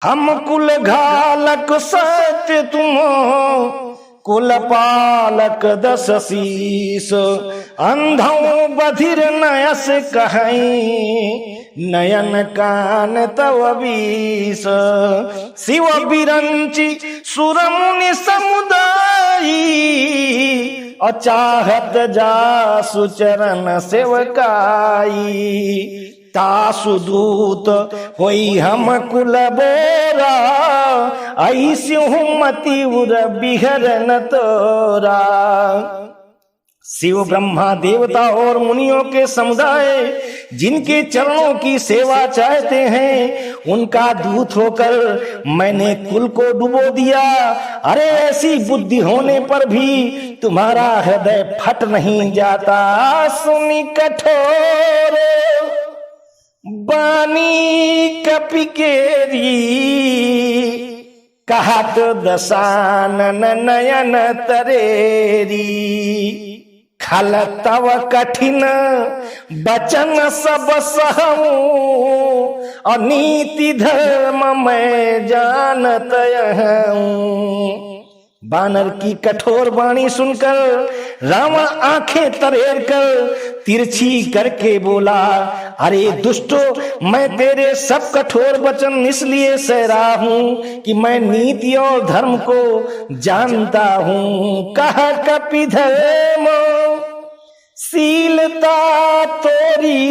हम कुल घालक सत्य तुम कुल पालक दस शीस, अंधों बधिर नयस कहीं नयन कान तव बीस। शिव बिरंची सुरमुनि समुदायी, अचाहत जासु चरण सेवकाई। तासु दूत होई हम कुल बोरा, ऐस्यु मति उर बिहरन तोरा। शिव ब्रह्मा देवता और मुनियों के समुदाय जिनके चरणों की सेवा चाहते हैं, उनका दूत होकर मैंने कुल को डुबो दिया। अरे ऐसी बुद्धि होने पर भी तुम्हारा हृदय फट नहीं जाता। सुनी कठोर बानी कपिकेरी, कहत दशानन नयन तरेरी। खल तव कठिन बचन सब सहूं, अनीति धर्म मैं जानत हूं। बानर की कठोर वाणी सुनकर रावण आंखें तरेर कर तिरछी करके बोला, अरे दुष्टो, मैं तेरे सब कठोर वचन इसलिए सह रहा हूं कि मैं नीति और धर्म को जानता हूं। कह कपि धर्म शीलता तोरी,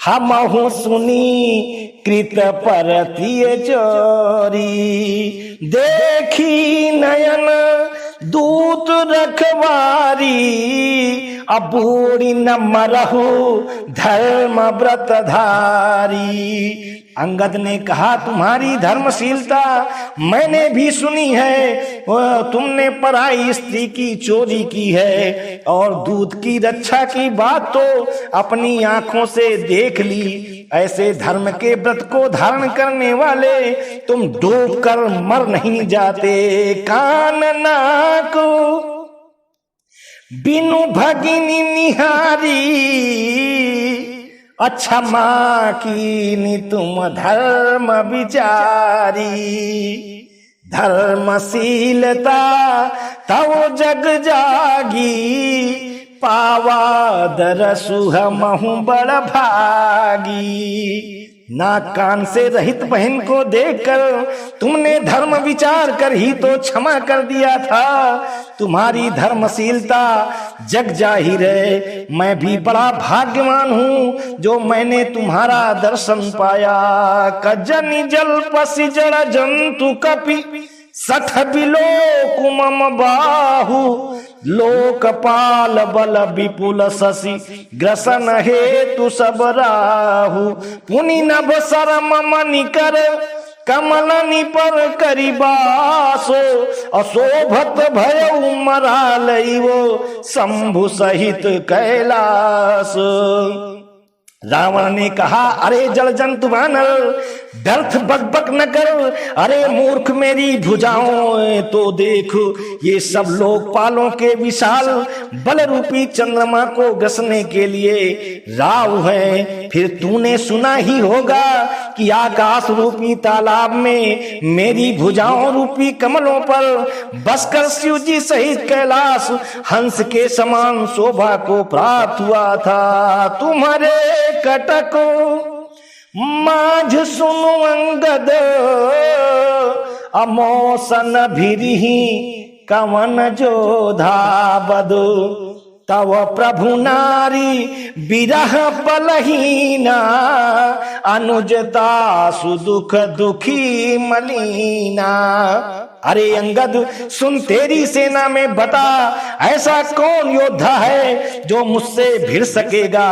हमहु सुनी कृत परतिय चोरी। देखी नयन दूत रखवारी, अबूरी न मरहु धर्म व्रत धारी। अंगद ने कहा, तुम्हारी धर्मशीलता मैंने भी सुनी है। तुमने पराई स्त्री की चोरी की है और दूत की रक्षा की बात तो अपनी आंखों से देख ली। ऐसे धर्म के व्रत को धारण करने वाले तुम डूब कर मर नहीं जाते। कान नाक बिनु भगिनी निहारी, अच्छा माँ की तुम धर्म विचारी। धर्मशीलता तव जग जागी, पावा दरसु हमहु बड़ भागी। नाक कान से रहित बहन को देखकर तुमने धर्म विचार कर ही तो क्षमा कर दिया था। तुम्हारी धर्मशीलता जग जाहिर है। मैं भी बड़ा भाग्यवान हूँ जो मैंने तुम्हारा दर्शन पाया। कजनि जल पसी जड़ जंतु कपि, सठ बिलो कुमम बाहु। लोकपाल बल विपुल शशि, ग्रसन हेतु सब राहु। पुनि नभ सरम मनि कर, कमल निपर करिबासो। अशोभत भयउ मरालइवो, शंभु सहित कैलास। रावण ने कहा, अरे जल जंतु वानर, व्यर्थ बकबक न कर। अरे मूर्ख, मेरी भुजाओं तो देख, ये सब लोकपालों के विशाल बल रूपी चंद्रमा को ग्रसने के लिए राव है। फिर तूने सुना ही होगा कि आकाश रूपी तालाब में मेरी भुजाओं रूपी कमलों पर बसकर शिव जी सहित कैलाश हंस के समान शोभा को प्राप्त हुआ था। तुम्हारे कटको माझ सुनु अंगद, अमोसन भिरही कवन जोधा बदो। तव प्रभु नारी बिरह बलहीना, अनुजता सुदुख दुखी मलीना। अरे अंगद, सुन, तेरी सेना में बता ऐसा कौन योद्धा है जो मुझसे भिड़ सकेगा।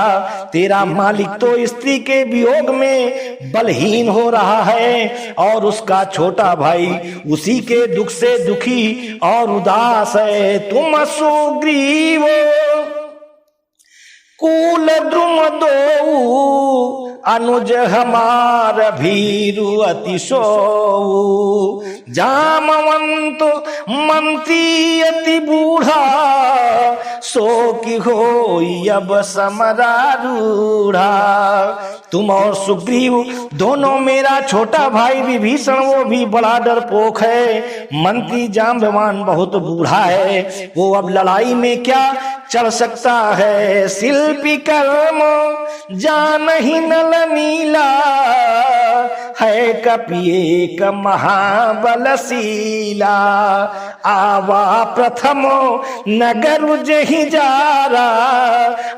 तेरा मालिक तो स्त्री के वियोग में बलहीन हो रहा है और उसका छोटा भाई उसी के दुख से दुखी और उदास है। तुम सुग्रीव कुल द्रुम दो, अनुज हमार भीरु अति सोऊ। जामवंत मंत्री अति बूढ़ा, सो की होई अब समरारूढ़ा। तुम और सुग्रीव दोनों, मेरा छोटा भाई विभीषण वो भी बड़ा डरपोक है, मंत्री जाम्बवान बहुत बूढ़ा है, वो अब लड़ाई में क्या चल सकता है। शिल्पी कर्म जानहि नल नीला, है कपि एक महाबलशीला। आवा प्रथम नगर उजहि जारा,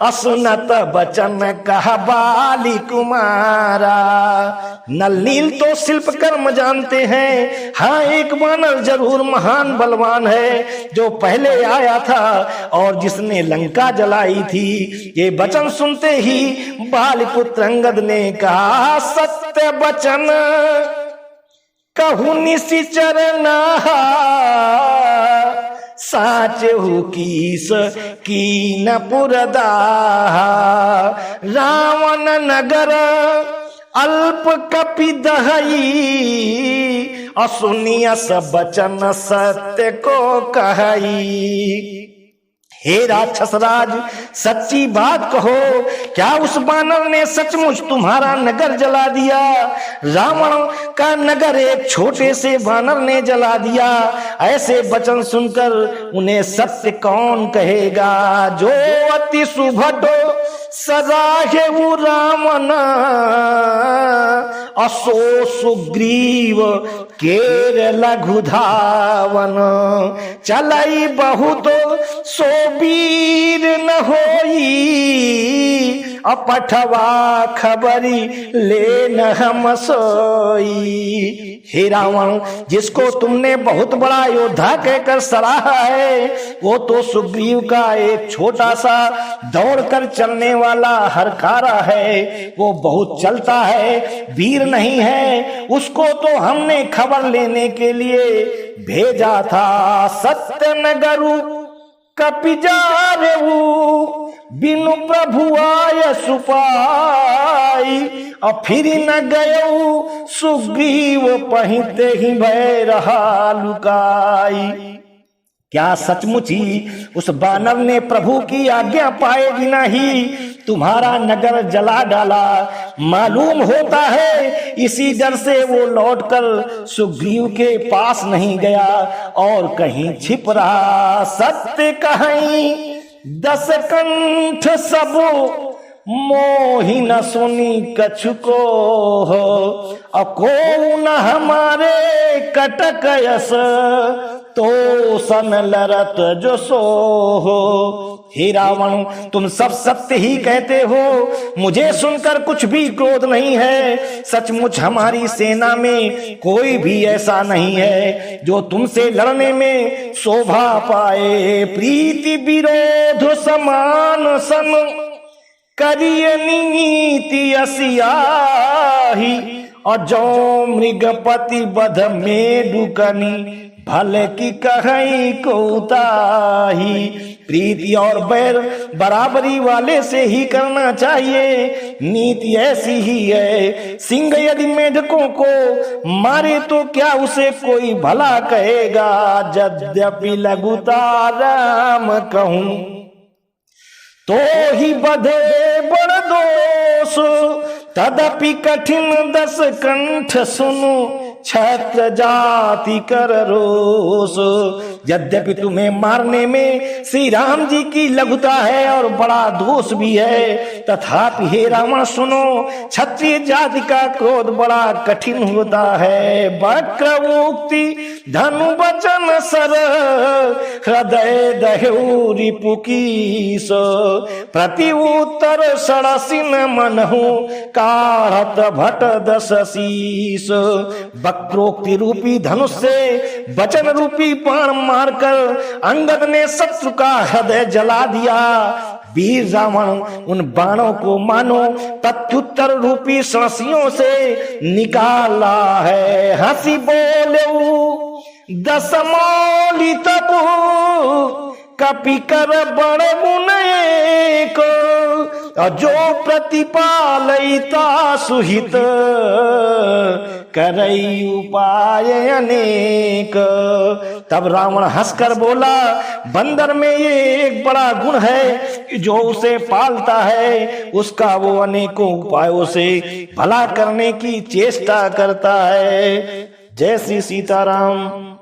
असुनत बचन कह बाली कुमारा। नलनील तो शिल्प कर्म जानते हैं, हाँ एक वानर जरूर महान बलवान है, जो पहले आया था और जिसने लंका जलाई थी। ये वचन सुनते ही बालिपुत्र अंगद ने कहा, सत्य वचन कहूँ निशिचर नाहा, साचहु कीस कीन पुरदाहा। रावण नगर अल्प कपि दहई, असुनियस बचन सत्य को कहई। हे राक्षस राज, सच्ची बात कहो, क्या उस वानर ने सचमुच तुम्हारा नगर जला दिया? रावण का नगर एक छोटे से वानर ने जला दिया। ऐसे वचन सुनकर उन्हें सत्य कौन कहेगा? जो अति सुभटो सराहे वो रावण, असो सुग्रीव केर लघु धावन। चलाई बहुत सो वीर न होई, अपठवा खबरी ले न हम सोई। हे रावण, जिसको तुमने बहुत बड़ा योद्धा कहकर सराहा है, वो तो सुग्रीव का एक छोटा सा दौड़कर चलने वाला हरकारा है। वो बहुत चलता है, वीर नहीं है। उसको तो हमने खबर लेने के लिए भेजा था। सत्य नगरु कपि जारेऊ, बिनु प्रभु आय सुपाई। और फिर न गयऊ सुग्रीव, पहिते ही भय रहा लुकाई। क्या सचमुच ही उस वानर ने प्रभु की आज्ञा पाए बिना ही तुम्हारा नगर जला डाला? मालूम होता है इसी डर से वो लौटकर सुग्रीव के पास नहीं गया और कहीं छिप रहा। सत्य कहीं 10 कंठ सब, मोहि न सुनी कछु को हो। अको न हमारे कटक यस, तो सन लरत जो सो हो। हे रावण, तुम सब सत्य ही कहते हो, मुझे सुनकर कुछ भी क्रोध नहीं है। सचमुच हमारी सेना में कोई भी ऐसा नहीं है जो तुमसे लड़ने में शोभा पाए। प्रीति विरोध समान सन, करिय नीति असियाही। और जो मृगपति बध में डुकनी, भले की कहीं को उताही। प्रीति और बैर बराबरी वाले से ही करना चाहिए, नीति ऐसी ही है। सिंह यदि मेढकों को मारे तो क्या उसे कोई भला कहेगा? यद्यपि लघुता राम कहूं, तो ही बधे बड़ दोष। तदपि कठिन 10 कंठ सुनु, छत्र जाति कर रोष। यद्यपि तुम्हें मारने में श्री राम जी की लघुता है और बड़ा दोष भी है, तथापि हे रावण सुनो, क्षत्रिय जाति का क्रोध बड़ा कठिन होता है। वक्रमुक्ति धनु वचन सर, हृदय दह्यु रिपुकीस। प्रति उत्तर सड़सिन मनहु, काढ़त भट 10 शीस। वक्रोक्ति रूपी धनुष से वचन रूपी बाण मारकर अंगद ने शत्रु का हृदय जला दिया। वीर रावण उन बाणों को मानो प्रत्युत्तर रूपी सणसियों से निकाला है। हंसी बोले 10 मौली तपु, कपि कर बड़ मुने को। और जो प्रतिपालयिता सुहित करई उपाय अनेक। तब रावण हंसकर बोला, बंदर में ये एक बड़ा गुण है कि जो उसे पालता है उसका वो अनेकों उपायों से भला करने की चेष्टा करता है। जय श्री सीताराम।